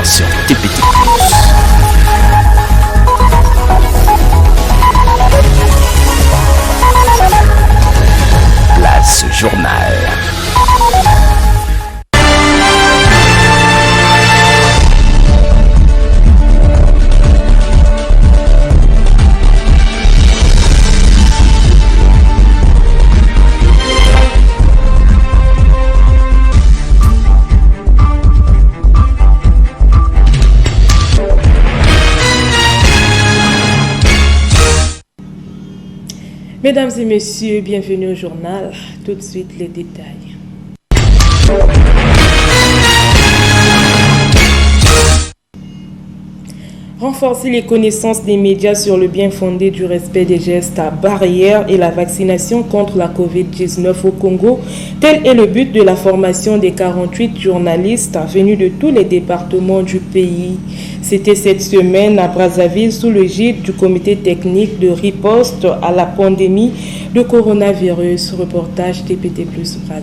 sur TPT+. Place Journal. Mesdames et messieurs, bienvenue au journal. Tout de suite, les détails. Renforcer les connaissances des médias sur le bien fondé du respect des gestes barrières et la vaccination contre la COVID-19 au Congo, tel est le but de la formation des 48 journalistes venus de tous les départements du pays. C'était cette semaine à Brazzaville sous l'égide du comité technique de riposte à la pandémie de coronavirus. Reportage TPT+ Brazza.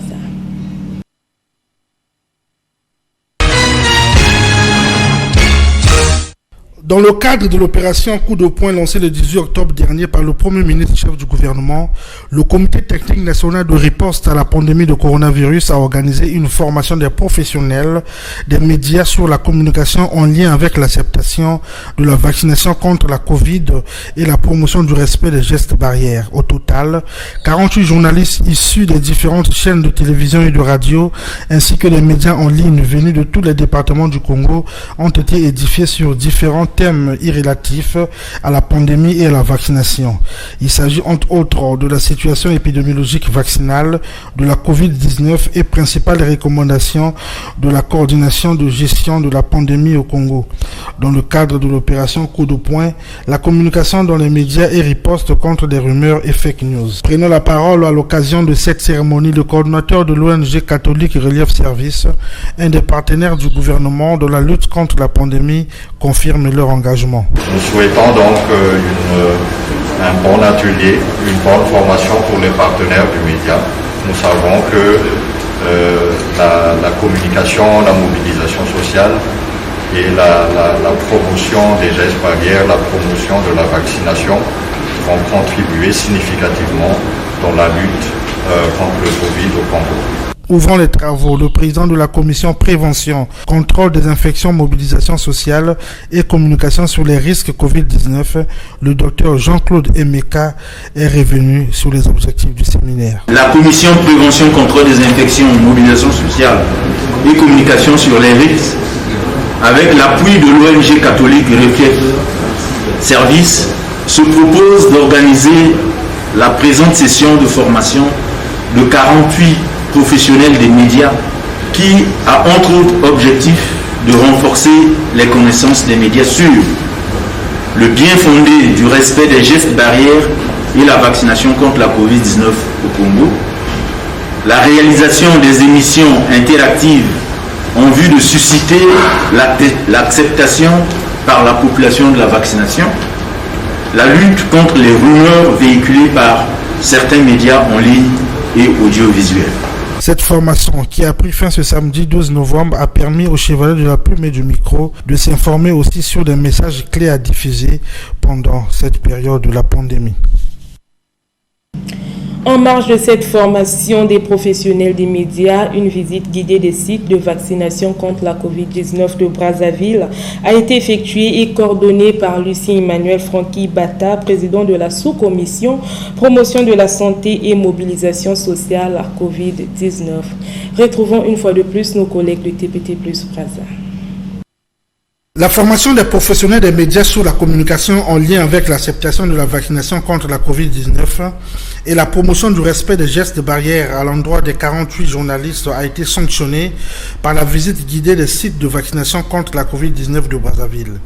Dans le cadre de l'opération Coup de poing lancée le 18 octobre dernier par le Premier ministre chef du gouvernement, le Comité technique national de riposte à la pandémie de coronavirus a organisé une formation des professionnels des médias sur la communication en lien avec l'acceptation de la vaccination contre la Covid et la promotion du respect des gestes barrières. Au total, 48 journalistes issus des différentes chaînes de télévision et de radio ainsi que des médias en ligne venus de tous les départements du Congo ont été édifiés sur différents thèmes irrélatifs à la pandémie et à la vaccination. Il s'agit entre autres de la situation épidémiologique vaccinale de la COVID-19 et principales recommandations de la coordination de gestion de la pandémie au Congo. Dans le cadre de l'opération Coup de poing, la communication dans les médias et riposte contre des rumeurs et fake news. Prenant la parole à l'occasion de cette cérémonie, le coordonnateur de l'ONG catholique Relief Service, un des partenaires du gouvernement dans la lutte contre la pandémie, confirme leur engagement. Nous souhaitons donc un bon atelier, une bonne formation pour les partenaires du média. Nous savons que la communication, la mobilisation sociale et la promotion des gestes barrières, la promotion de la vaccination vont contribuer significativement dans la lutte contre le Covid au Congo. Ouvrant les travaux, le président de la commission prévention, contrôle des infections, mobilisation sociale et communication sur les risques Covid-19, le docteur Jean-Claude Emeka est revenu sur les objectifs du séminaire. La commission prévention, contrôle des infections, mobilisation sociale et communication sur les risques, avec l'appui de l'ONG catholique Relief Service, se propose d'organiser la présente session de formation de 48 professionnels des médias qui a entre autres objectif de renforcer les connaissances des médias sur le bien fondé du respect des gestes barrières et la vaccination contre la COVID-19 au Congo, la réalisation des émissions interactives en vue de susciter l'acceptation par la population de la vaccination, la lutte contre les rumeurs véhiculées par certains médias en ligne et audiovisuels. Cette formation, qui a pris fin ce samedi 12 novembre, a permis aux chevaliers de la plume et du micro de s'informer aussi sur des messages clés à diffuser pendant cette période de la pandémie. En marge de cette formation des professionnels des médias, une visite guidée des sites de vaccination contre la COVID-19 de Brazzaville a été effectuée et coordonnée par Lucien Emmanuel Franqui Bata, président de la sous-commission promotion de la santé et mobilisation sociale à COVID-19. Retrouvons une fois de plus nos collègues de TPT+ Brazza. La formation des professionnels des médias sur la communication en lien avec l'acceptation de la vaccination contre la COVID-19 et la promotion du respect des gestes barrières à l'endroit des 48 journalistes a été sanctionnée par la visite guidée des sites de vaccination contre la COVID-19 de Brazzaville.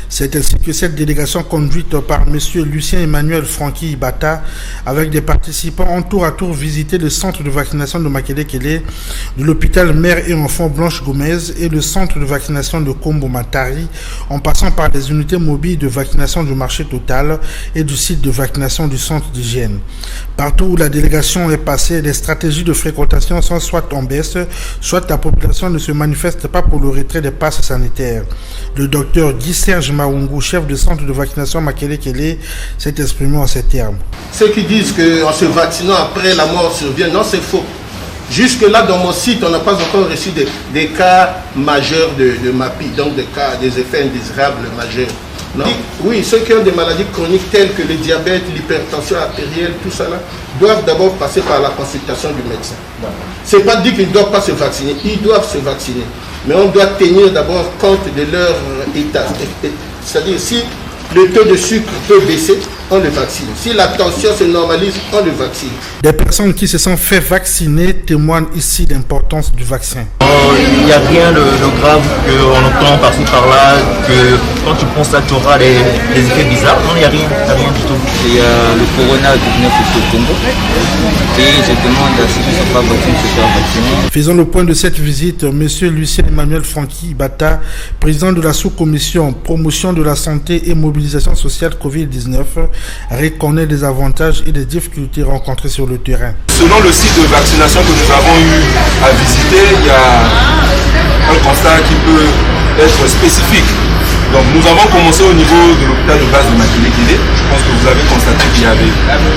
C'est ainsi que cette délégation conduite par M. Lucien Emmanuel Franqui Bata, avec des participants ont tour à tour visité le centre de vaccination de Makelekele, de l'hôpital Mère et Enfants Blanche Gomez et le centre de vaccination de Kombo Matari, Paris, en passant par les unités mobiles de vaccination du marché total et du site de vaccination du centre d'hygiène. Partout où la délégation est passée, les stratégies de fréquentation sont soit en baisse, soit la population ne se manifeste pas pour le retrait des passes sanitaires. Le docteur Guy Serge Maungu, chef du centre de vaccination Makele-Kele, s'est exprimé en ces termes. Ceux qui disent qu'en se vaccinant après la mort survient, non, c'est faux. Jusque-là, dans mon site, on n'a pas encore reçu des cas majeurs de MAPI, donc des effets indésirables majeurs. Non. Oui, ceux qui ont des maladies chroniques telles que le diabète, l'hypertension artérielle, tout ça là, doivent d'abord passer par la consultation du médecin. Ce n'est pas dit qu'ils ne doivent pas se vacciner, ils doivent se vacciner. Mais on doit tenir d'abord compte de leur état. C'est-à-dire, si le taux de sucre peut baisser, on le vaccine. Si la tension se normalise, on le vaccine. Des personnes qui se sont fait vacciner témoignent ici de l'importance du vaccin. Il n'y a rien de grave qu'on entend par-ci par-là, que quand tu prends ça, tu auras des effets bizarres. Non, il n'y a rien du tout. Il y a le corona-19 au Congo et je demande à ceux qui ne sont pas vaccinés de se faire vacciner. Faisons le point de cette visite. Monsieur Lucien Emmanuel Francky Bata, président de la sous-commission promotion de la santé et mobilisation sociale Covid-19, reconnaît les avantages et les difficultés rencontrées sur le terrain. Selon le site de vaccination que nous avons eu à visiter, il y a un constat qui peut être spécifique. Donc nous avons commencé au niveau de l'hôpital de base de Makele-Kele. Je pense que vous avez constaté qu'il n'y avait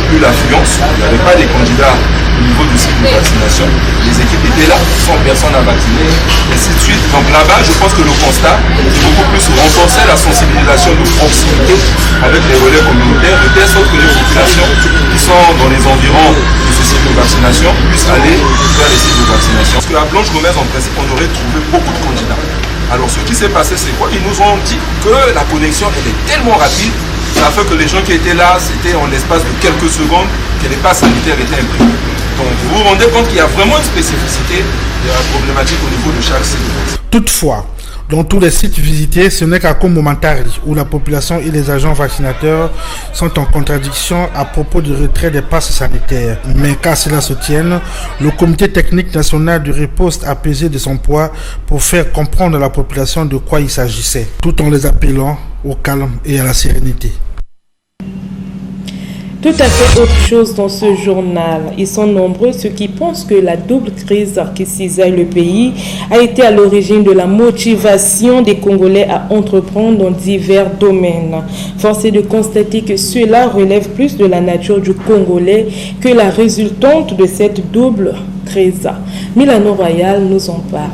plus l'affluence, il n'y avait pas des candidats au niveau du site de vaccination. Les équipes étaient là, 100 personnes à vacciner, et ainsi de suite. Donc là-bas, je pense que le constat est beaucoup plus renforcer la sensibilisation de proximité avec les relais communautaires, de telle sorte que les populations qui sont dans les environs de ce site de vaccination puissent aller vers les sites de vaccination. Parce que à Blanche Gomez, en principe, on aurait trouvé beaucoup de candidats. Alors ce qui s'est passé, c'est quoi? Ils nous ont dit que la connexion était tellement rapide, ça a fait que les gens qui étaient là, c'était en l'espace de quelques secondes que les passes sanitaires étaient imprimés. Donc vous vous rendez compte qu'il y a vraiment une spécificité de la problématique au niveau de chaque site. Toutefois, dans tous les sites visités, ce n'est qu'à Kombo-Mantari où la population et les agents vaccinateurs sont en contradiction à propos du retrait des passes sanitaires. Mais qu'à cela se tienne, le comité technique national du riposte a pesé de son poids pour faire comprendre à la population de quoi il s'agissait, tout en les appelant au calme et à la sérénité. Tout à fait autre chose dans ce journal. Ils sont nombreux ceux qui pensent que la double crise qui cisaille le pays a été à l'origine de la motivation des Congolais à entreprendre dans divers domaines. Force est de constater que cela relève plus de la nature du Congolais que la résultante de cette double crise. Milano Royal nous en parle.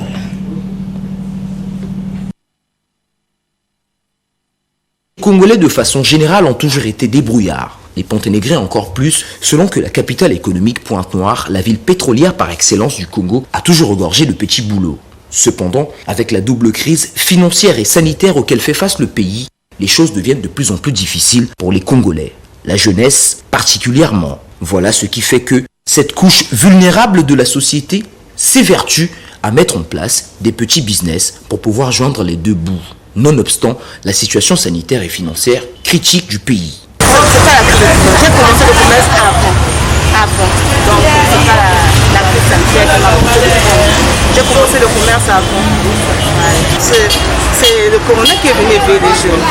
Les Congolais de façon générale ont toujours été débrouillards. Les Ponténégrins encore plus, selon que la capitale économique Pointe-Noire, la ville pétrolière par excellence du Congo, a toujours regorgé de petits boulots. Cependant, avec la double crise financière et sanitaire auquel fait face le pays, les choses deviennent de plus en plus difficiles pour les Congolais. La jeunesse particulièrement. Voilà ce qui fait que cette couche vulnérable de la société s'évertue à mettre en place des petits business pour pouvoir joindre les deux bouts, nonobstant la situation sanitaire et financière critique du pays. C'est pas la crise. J'ai commencé le commerce avant. Donc c'est pas la crise sanitaire qui m'a poussé. J'ai commencé le commerce avant. C'est le corona qui est venu éveiller les jeunes.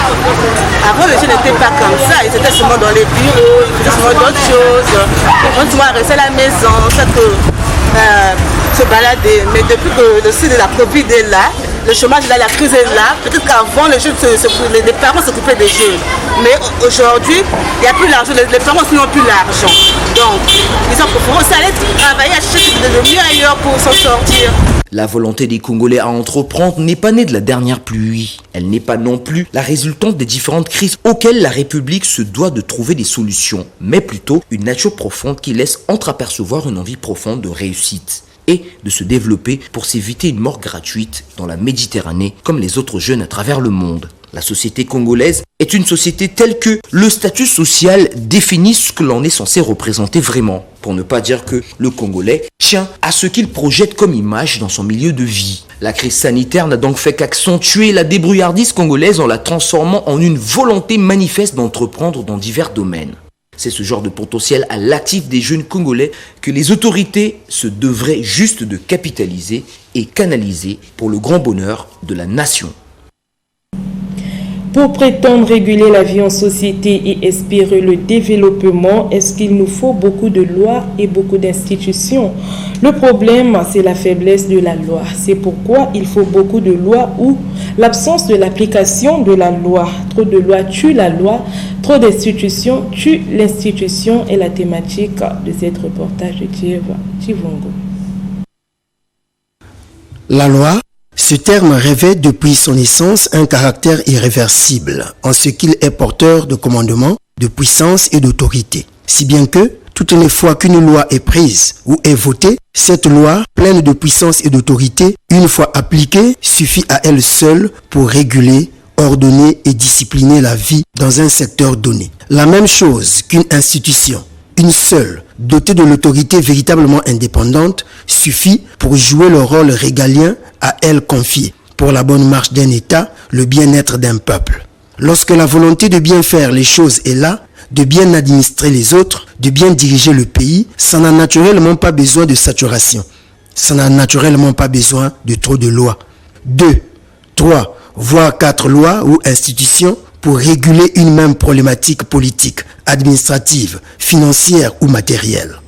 Avant, les jeunes n'étaient pas comme ça. Ils étaient seulement dans les bureaux, ils faisaient seulement d'autres choses. On se restait à la maison, se balader. Mais depuis que le site de la Covid est là, le chômage est là, la crise est là. Peut-être qu'avant, les parents s'occupaient des jeunes. Mais aujourd'hui, il n'y a plus l'argent. Les parents n'ont plus l'argent. Donc, ils ont préféré aller travailler, acheter le mieux ailleurs pour s'en sortir. La volonté des Congolais à entreprendre n'est pas née de la dernière pluie. Elle n'est pas non plus la résultante des différentes crises auxquelles la République se doit de trouver des solutions, mais plutôt une nature profonde qui laisse entreapercevoir une envie profonde de réussite et de se développer pour s'éviter une mort gratuite dans la Méditerranée comme les autres jeunes à travers le monde. La société congolaise est une société telle que le statut social définit ce que l'on est censé représenter vraiment. Pour ne pas dire que le Congolais tient à ce qu'il projette comme image dans son milieu de vie. La crise sanitaire n'a donc fait qu'accentuer la débrouillardise congolaise en la transformant en une volonté manifeste d'entreprendre dans divers domaines. C'est ce genre de potentiel à l'actif des jeunes Congolais que les autorités se devraient juste de capitaliser et canaliser pour le grand bonheur de la nation. Pour prétendre réguler la vie en société et espérer le développement, est-ce qu'il nous faut beaucoup de lois et beaucoup d'institutions? Le problème, c'est la faiblesse de la loi. C'est pourquoi il faut beaucoup de lois ou l'absence de l'application de la loi. Trop de lois tue la loi, trop d'institutions tue l'institution est la thématique de cet reportage de Chivongo. La loi, ce terme revêt depuis son essence un caractère irréversible, en ce qu'il est porteur de commandement, de puissance et d'autorité. Si bien que, toutes les fois qu'une loi est prise ou est votée, cette loi, pleine de puissance et d'autorité, une fois appliquée, suffit à elle seule pour réguler, ordonner et discipliner la vie dans un secteur donné. La même chose qu'une institution, une seule, dotée de l'autorité véritablement indépendante, suffit pour jouer le rôle régalien à elle confié, pour la bonne marche d'un État, le bien-être d'un peuple. Lorsque la volonté de bien faire les choses est là, de bien administrer les autres, de bien diriger le pays, ça n'a naturellement pas besoin de saturation. Ça n'a naturellement pas besoin de trop de lois. 2, 3, voire 4 lois ou institutions pour réguler une même problématique politique, administrative, financière ou matérielle.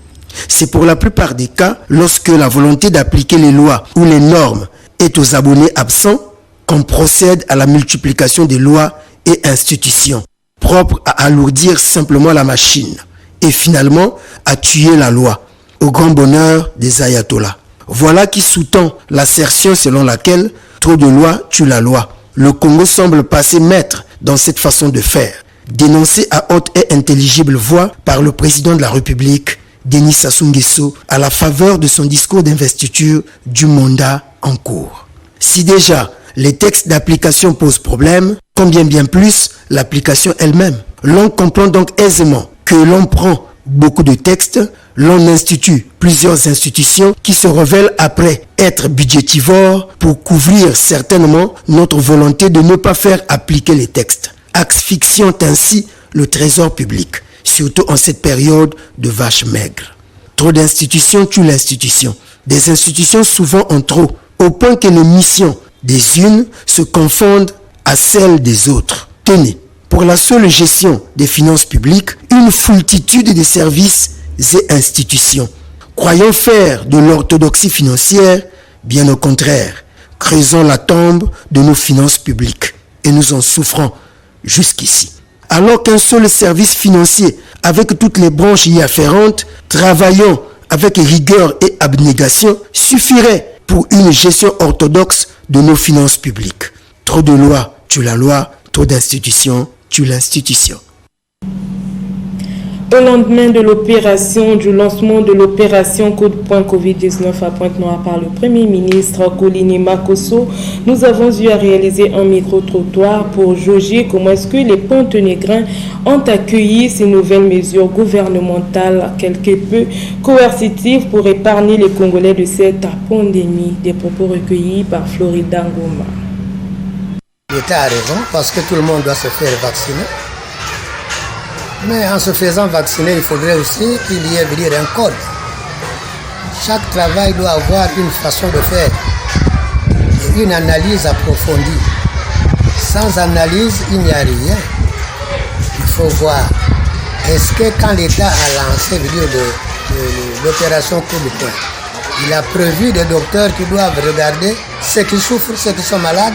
C'est pour la plupart des cas, lorsque la volonté d'appliquer les lois ou les normes est aux abonnés absents, qu'on procède à la multiplication des lois et institutions, propres à alourdir simplement la machine et finalement à tuer la loi, au grand bonheur des ayatollahs. Voilà qui sous-tend l'assertion selon laquelle trop de lois tue la loi. Le Congo semble passer maître dans cette façon de faire, dénoncée à haute et intelligible voix par le président de la République, Denis Sassou Nguesso, à la faveur de son discours d'investiture du mandat en cours. Si déjà les textes d'application posent problème, combien bien plus l'application elle-même. L'on comprend donc aisément que l'on prend beaucoup de textes, l'on institue plusieurs institutions qui se révèlent après être budgétivores pour couvrir certainement notre volonté de ne pas faire appliquer les textes, asphyxiant ainsi le trésor public, surtout en cette période de vaches maigres. Trop d'institutions tuent l'institution. Des institutions souvent en trop, au point que les missions des unes se confondent à celles des autres. Tenez, pour la seule gestion des finances publiques, une foultitude de services et institutions. Croyons faire de l'orthodoxie financière, bien au contraire, creusons la tombe de nos finances publiques et nous en souffrons jusqu'ici. Alors qu'un seul service financier, avec toutes les branches y afférentes, travaillant avec rigueur et abnégation, suffirait pour une gestion orthodoxe de nos finances publiques. Trop de lois tue la loi, trop d'institutions tue l'institution. Au lendemain de du lancement de l'opération Coup de poing Covid-19 à Pointe-Noire par le Premier ministre Colini Makosso, nous avons eu à réaliser un micro-trottoir pour jauger comment est-ce que les Pontenégrins ont accueilli ces nouvelles mesures gouvernementales quelque peu coercitives pour épargner les Congolais de cette pandémie. Des propos recueillis par Florida Ngoma. L'État a raison parce que tout le monde doit se faire vacciner. Mais en se faisant vacciner, il faudrait aussi qu'il y ait un code. Chaque travail doit avoir une façon de faire et une analyse approfondie. Sans analyse, il n'y a rien. Il faut voir. Est-ce que quand l'État a lancé l'opération Coup de poing, il a prévu des docteurs qui doivent regarder ceux qui souffrent, ceux qui sont malades,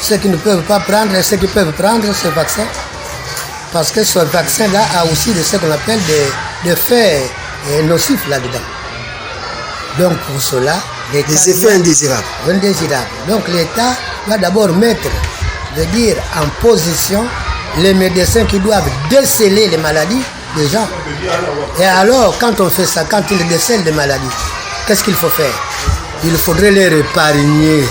ceux qui ne peuvent pas prendre et ceux qui peuvent prendre ce vaccin? Parce que ce vaccin-là a aussi de ce qu'on appelle des faits nocifs là-dedans. Donc pour cela, des effets indésirables. Donc l'État va d'abord mettre, en position les médecins qui doivent déceler les maladies des gens. Et alors, quand on fait ça, quand ils décèlent des maladies, qu'est-ce qu'il faut faire? Il faudrait les épargner.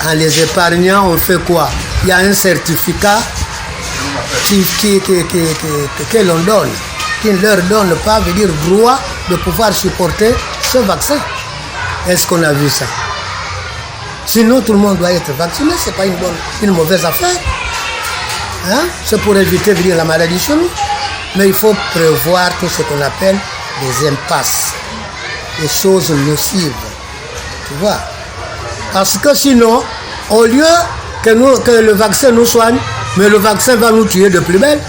En les épargnant, on fait quoi? Il y a un certificat que l'on donne, qui ne leur donne pas droit de pouvoir supporter ce vaccin. Est-ce qu'on a vu ça? Sinon, tout le monde doit être vacciné, ce n'est pas une mauvaise affaire. Hein? C'est pour éviter la maladie chez nous. Mais il faut prévoir tout ce qu'on appelle des impasses, des choses nocives. Tu vois? Parce que sinon, au lieu que le vaccin nous soigne, mais le vaccin va nous tuer de plus belle.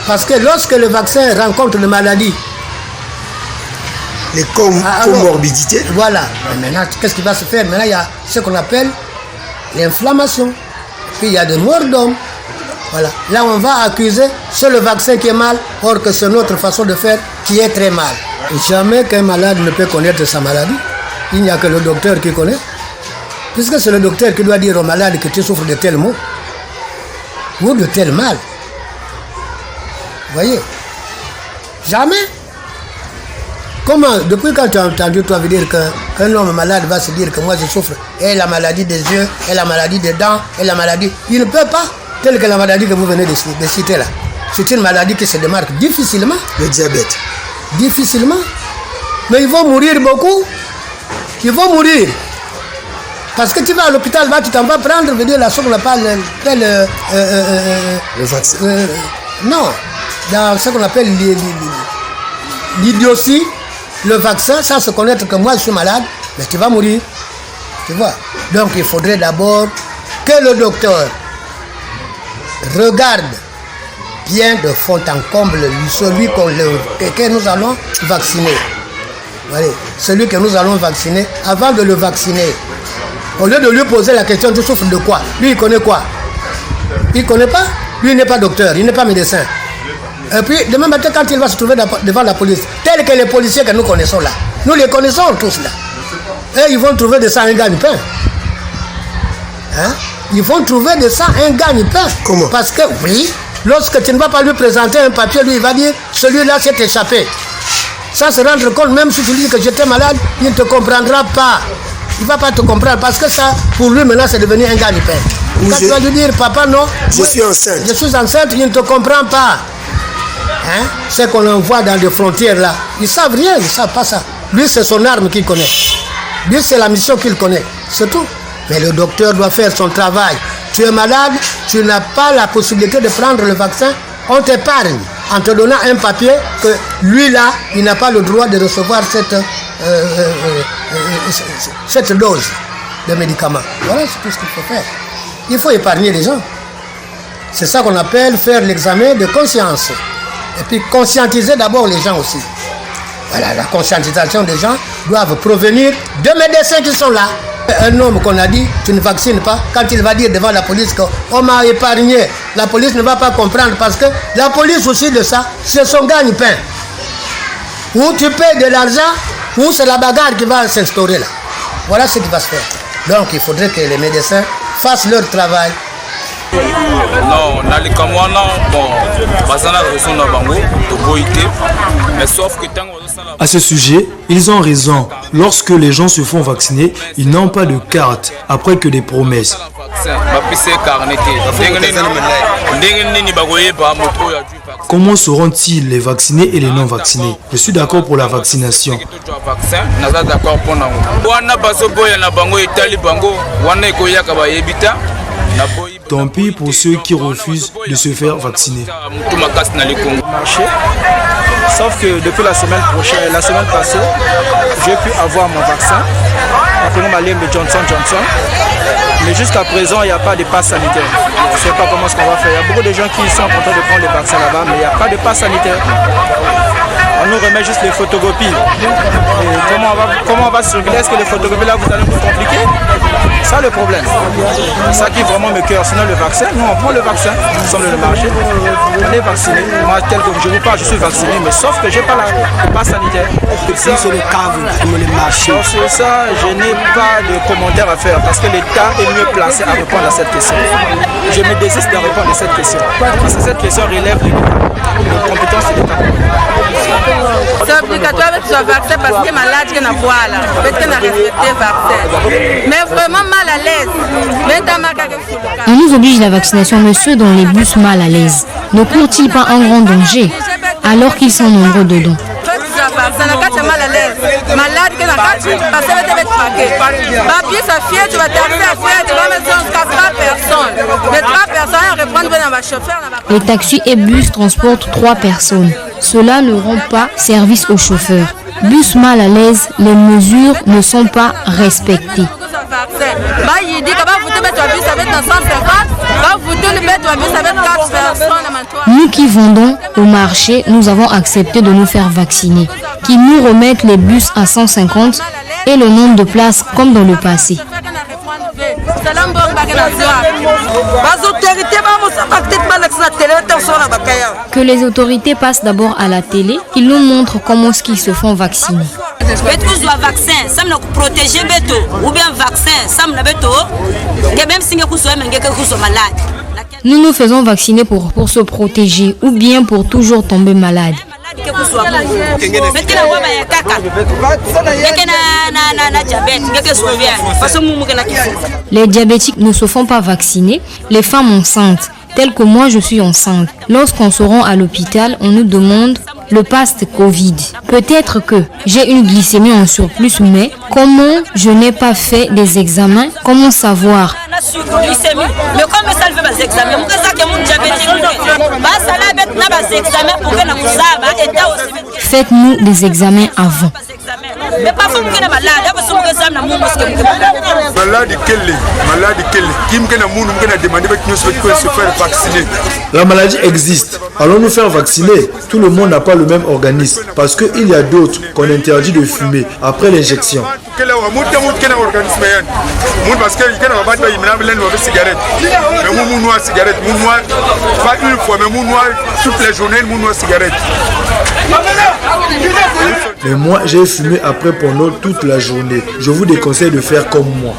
Parce que lorsque le vaccin rencontre une maladie, les comorbidités. Voilà. Mais maintenant, qu'est-ce qui va se faire? Maintenant, il y a ce qu'on appelle l'inflammation. Puis il y a des morts d'hommes. Voilà. Là, on va accuser, c'est le vaccin qui est mal, or que c'est notre façon de faire qui est très mal. Jamais qu'un malade ne peut connaître sa maladie. Il n'y a que le docteur qui connaît. Puisque c'est le docteur qui doit dire au malade que tu souffres de tel mot ou de tel mal. Vous voyez? Jamais. Comment, depuis quand tu as entendu, toi, dire qu'un homme malade va se dire que moi je souffre, et la maladie des yeux, et la maladie des dents, et la maladie. Il ne peut pas, telle que la maladie que vous venez de citer là. C'est une maladie qui se démarque difficilement. Le diabète. Difficilement. Mais ils vont mourir beaucoup. Ils vont mourir. Parce que tu vas à l'hôpital, tu t'en vas prendre, veut dire la chose qu'on appelle le vaccin. Non, dans ce qu'on appelle l'idiotie, le vaccin, sans se connaître que moi je suis malade, mais tu vas mourir. Tu vois. Donc il faudrait d'abord que le docteur regarde bien de fond en comble celui que nous allons vacciner. Voilà. Celui que nous allons vacciner, avant de le vacciner, au lieu de lui poser la question, tu souffres de quoi? Lui, il connaît quoi? Il ne connaît pas. Lui, il n'est pas docteur, il n'est pas médecin. Et puis, demain matin, quand il va se trouver devant la police, tels que les policiers que nous connaissons là, nous les connaissons tous là. Et ils vont trouver de ça un gagne-pain. Hein? Ils vont trouver de ça un gagne-pain. Comment? Parce que, oui, lorsque tu ne vas pas lui présenter un papier, lui, il va dire, celui-là s'est échappé. Ça se rendre compte, même si tu dis que j'étais malade, il ne te comprendra pas. Il ne va pas te comprendre parce que ça, pour lui, maintenant, c'est devenu un gagne-pain. Quand tu vas lui dire, papa, non, je suis enceinte. Je suis enceinte, il ne te comprend pas. Hein? Ce qu'on envoie dans les frontières là, ils ne savent rien, ils ne savent pas ça. Lui, c'est son arme qu'il connaît. Lui, c'est la mission qu'il connaît. C'est tout. Mais le docteur doit faire son travail. Tu es malade, tu n'as pas la possibilité de prendre le vaccin, on t'épargne en te donnant un papier que lui là, il n'a pas le droit de recevoir cette dose de médicaments. Voilà, c'est tout ce qu'il faut faire. Il faut épargner les gens. C'est ça qu'on appelle faire l'examen de conscience. Et puis conscientiser d'abord les gens aussi. Voilà, la conscientisation des gens doivent provenir de médecins qui sont là. Un homme qu'on a dit, tu ne vaccines pas, quand il va dire devant la police qu'on m'a épargné, la police ne va pas comprendre parce que la police aussi de ça, c'est son gagne-pain. Ou tu payes de l'argent, ou c'est la bagarre qui va s'instaurer là. Voilà ce qui va se faire. Donc il faudrait que les médecins fassent leur travail. Non, à ce sujet, ils ont raison. Lorsque les gens se font vacciner, ils n'ont pas de carte après que des promesses. Comment seront-ils les vaccinés et les non vaccinés? Je suis d'accord pour la vaccination. Tant pis pour ceux qui refusent de se faire vacciner. Sauf que depuis la semaine passée, j'ai pu avoir mon vaccin, appelé ma ligne de Johnson & Johnson. Mais jusqu'à présent, il n'y a pas de passe sanitaire. Je ne sais pas comment est-ce qu'on va faire. Il y a beaucoup de gens qui sont en train de prendre les vaccins là-bas, mais il n'y a pas de passe sanitaire. On nous remet juste les photocopies. Et comment on va circuler? Est-ce que les photocopies là, vous allez nous compliquer? C'est ça le problème. C'est ça qui vraiment me cœur. Sinon le vaccin, nous on prend le vaccin, nous sommes dans le marché, on est vacciné. Moi tel que je vous parle, je suis vacciné, mais sauf que j'ai pas la passe sanitaire. Si c'est le cas, vous le marché. Sur ça, je n'ai pas de commentaire à faire parce que l'État est mieux placé à répondre à cette question. Je me désiste de répondre à cette question. Parce que cette question relève de compétences de l'État. C'est obligatoire que tu sois vacciné parce que malade qui n'a pas là. Peut-être qu'on a respecté le vaccin. Mais vraiment mal à l'aise. On nous oblige la vaccination, mais ceux dans les bus mal à l'aise ne courent-ils pas un grand danger alors qu'ils sont nombreux dedans? Malade qui n'a pas parce que tu vas être traqué. Papier, ça fait, tu vas t'arriver à faire devant la maison jusqu'à 3 personnes. Les 3 personnes reprendre dans le chauffeur. Les taxis et bus transportent 3 personnes. Cela ne rend pas service aux chauffeurs. Bus mal à l'aise, les mesures ne sont pas respectées. vaccin. Il dit que va voter mettre un bus avec 150, va voter le mettre un bus avec 4 personnes. Nous qui vendons au marché, nous avons accepté de nous faire vacciner. Qu'ils nous remettent les bus à 150 et le nombre de places comme dans le passé. Que les autorités passent d'abord à la télé, qu'ils nous montrent comment ils se font vacciner. Nous nous faisons vacciner pour se protéger ou bien pour toujours tomber malade. Les diabétiques ne se font pas vacciner. Les femmes enceintes, telles que moi je suis enceinte, lorsqu'on se rend à l'hôpital, on nous demande le pass Covid. Peut-être que j'ai une glycémie en surplus, mais comment je n'ai pas fait des examens, comment savoir? Faites-nous des examens avant. La maladie existe. Allons nous faire vacciner. Tout le monde n'a pas le même organisme parce qu'il y a d'autres qu'on interdit de fumer après l'injection. Mais moi, j'ai fumé après pendant toute la journée. Je vous déconseille de faire comme moi.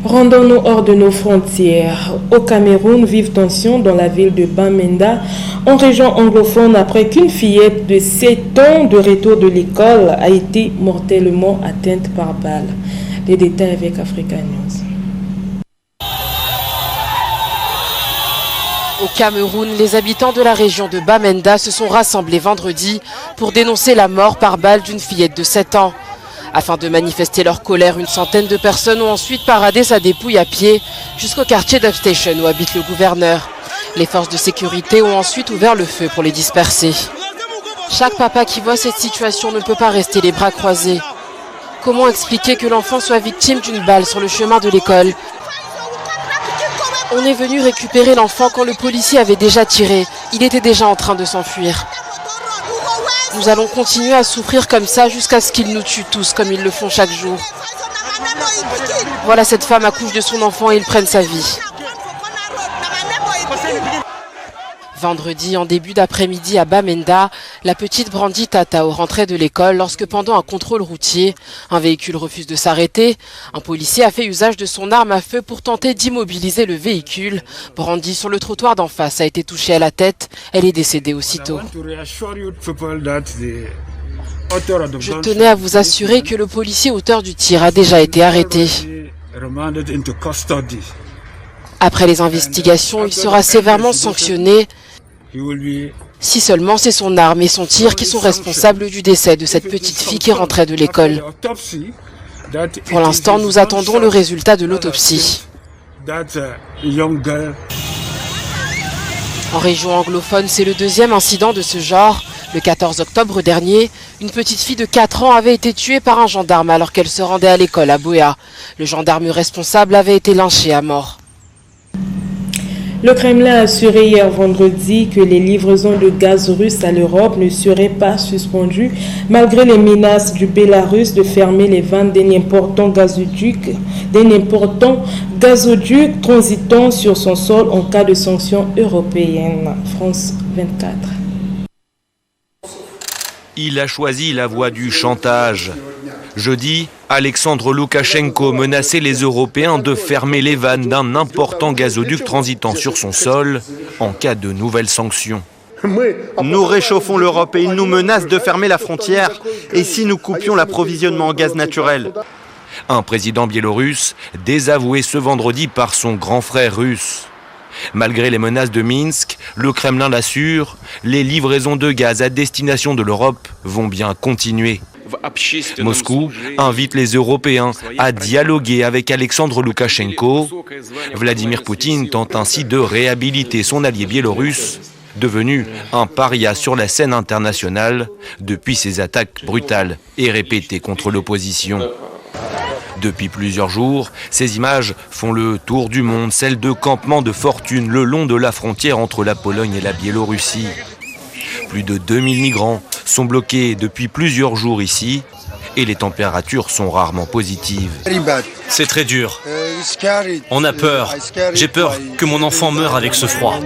Rendons-nous hors de nos frontières. Au Cameroun, vive tension dans la ville de Bamenda, en région anglophone, après qu'une fillette de 7 ans de retour de l'école a été mortellement atteinte par balle. Les détails avec Africa News. Au Cameroun, les habitants de la région de Bamenda se sont rassemblés vendredi pour dénoncer la mort par balle d'une fillette de 7 ans. Afin de manifester leur colère, une centaine de personnes ont ensuite paradé sa dépouille à pied jusqu'au quartier d'Upstation où habite le gouverneur. Les forces de sécurité ont ensuite ouvert le feu pour les disperser. Chaque papa qui voit cette situation ne peut pas rester les bras croisés. Comment expliquer que l'enfant soit victime d'une balle sur le chemin de l'école? On est venu récupérer l'enfant quand le policier avait déjà tiré. Il était déjà en train de s'enfuir. Nous allons continuer à souffrir comme ça jusqu'à ce qu'ils nous tuent tous comme ils le font chaque jour. Voilà, cette femme accouche de son enfant et ils prennent sa vie. Vendredi, en début d'après-midi à Bamenda, la petite Brandy Tatao rentrait de l'école lorsque pendant un contrôle routier, un véhicule refuse de s'arrêter. Un policier a fait usage de son arme à feu pour tenter d'immobiliser le véhicule. Brandy, sur le trottoir d'en face, a été touchée à la tête. Elle est décédée aussitôt. Je tenais à vous assurer que le policier auteur du tir a déjà été arrêté. Après les investigations, il sera sévèrement sanctionné. Si seulement c'est son arme et son tir qui sont responsables du décès de cette petite fille qui rentrait de l'école. Pour l'instant, nous attendons le résultat de l'autopsie. En région anglophone, c'est le deuxième incident de ce genre. Le 14 octobre dernier, une petite fille de 4 ans avait été tuée par un gendarme alors qu'elle se rendait à l'école à Boya. Le gendarme responsable avait été lynché à mort. Le Kremlin a assuré hier vendredi que les livraisons de gaz russe à l'Europe ne seraient pas suspendues malgré les menaces du Bélarus de fermer les ventes d'un important gazoduc transitant sur son sol en cas de sanctions européennes. France 24. Il a choisi la voie du chantage. Jeudi, Alexandre Loukachenko menaçait les Européens de fermer les vannes d'un important gazoduc transitant sur son sol en cas de nouvelles sanctions. Nous réchauffons l'Europe et ils nous menacent de fermer la frontière. Et si nous coupions l'approvisionnement en gaz naturel? Un président biélorusse désavoué ce vendredi par son grand frère russe. Malgré les menaces de Minsk, le Kremlin l'assure, les livraisons de gaz à destination de l'Europe vont bien continuer. Moscou invite les Européens à dialoguer avec Alexandre Loukachenko. Vladimir Poutine tente ainsi de réhabiliter son allié biélorusse, devenu un paria sur la scène internationale depuis ses attaques brutales et répétées contre l'opposition. Depuis plusieurs jours, ces images font le tour du monde, celles de campements de fortune le long de la frontière entre la Pologne et la Biélorussie. Plus de 2000 migrants sont bloqués depuis plusieurs jours ici et les températures sont rarement positives. C'est très dur. On a peur. J'ai peur que mon enfant meure avec ce froid.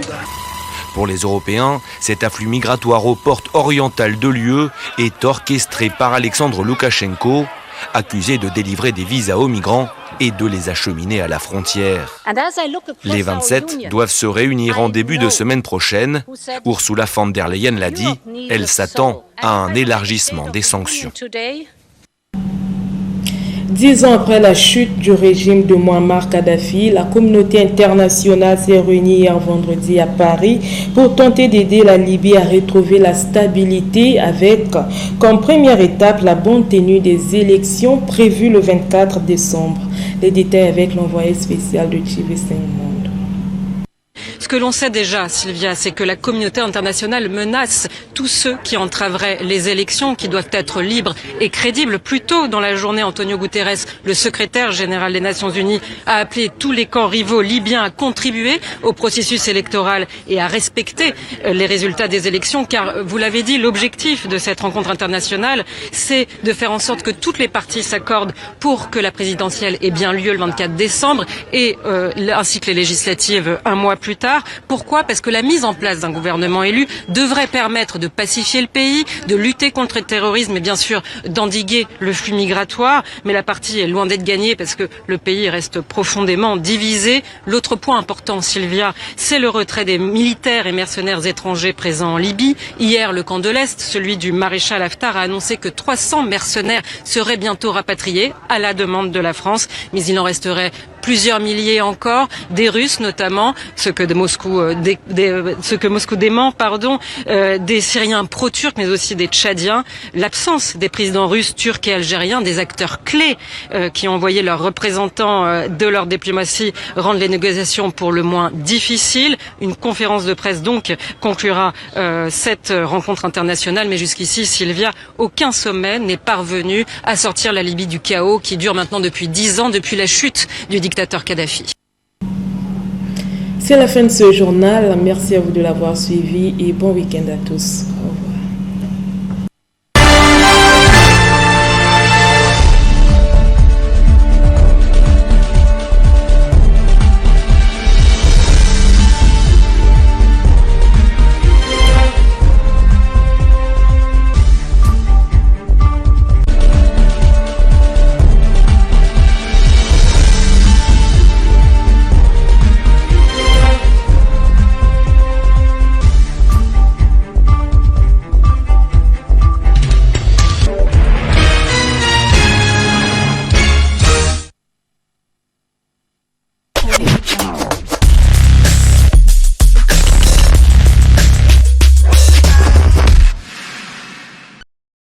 Pour les Européens, cet afflux migratoire aux portes orientales de l'UE est orchestré par Alexandre Loukachenko, accusé de délivrer des visas aux migrants et de les acheminer à la frontière. Les 27 doivent se réunir en début de semaine prochaine. Ursula von der Leyen l'a dit, elle s'attend à un élargissement des sanctions. 10 ans après la chute du régime de Mouammar Kadhafi, la communauté internationale s'est réunie hier vendredi à Paris pour tenter d'aider la Libye à retrouver la stabilité avec, comme première étape, la bonne tenue des élections prévues le 24 décembre. Les détails avec l'envoyé spécial de TV5 Monde. Ce que l'on sait déjà, Sylvia, c'est que la communauté internationale menace tous ceux qui entraveraient les élections, qui doivent être libres et crédibles. Plus tôt dans la journée, Antonio Guterres, le secrétaire général des Nations Unies, a appelé tous les camps rivaux libyens à contribuer au processus électoral et à respecter les résultats des élections, car, vous l'avez dit, l'objectif de cette rencontre internationale, c'est de faire en sorte que toutes les parties s'accordent pour que la présidentielle ait bien lieu le 24 décembre et ainsi que les législatives un mois plus tard. Pourquoi ? Parce que la mise en place d'un gouvernement élu devrait permettre de pacifier le pays, de lutter contre le terrorisme et bien sûr d'endiguer le flux migratoire. Mais la partie est loin d'être gagnée parce que le pays reste profondément divisé. L'autre point important, Sylvia, c'est le retrait des militaires et mercenaires étrangers présents en Libye. Hier, le camp de l'Est, celui du maréchal Haftar, a annoncé que 300 mercenaires seraient bientôt rapatriés à la demande de la France. Mais il en resterait plusieurs milliers encore, des Russes notamment, ce que Moscou dément, des Syriens pro-turcs, mais aussi des Tchadiens. L'absence des présidents russes, turcs et algériens, des acteurs clés qui ont envoyé leurs représentants de leur diplomatie, rendent les négociations pour le moins difficiles. Une conférence de presse donc conclura cette rencontre internationale, mais jusqu'ici, Sylvia, aucun sommet n'est parvenu à sortir la Libye du chaos qui dure maintenant depuis 10 ans, depuis la chute du dictateur Kadhafi. C'est la fin de ce journal. Merci à vous de l'avoir suivi et bon week-end à tous. Au revoir.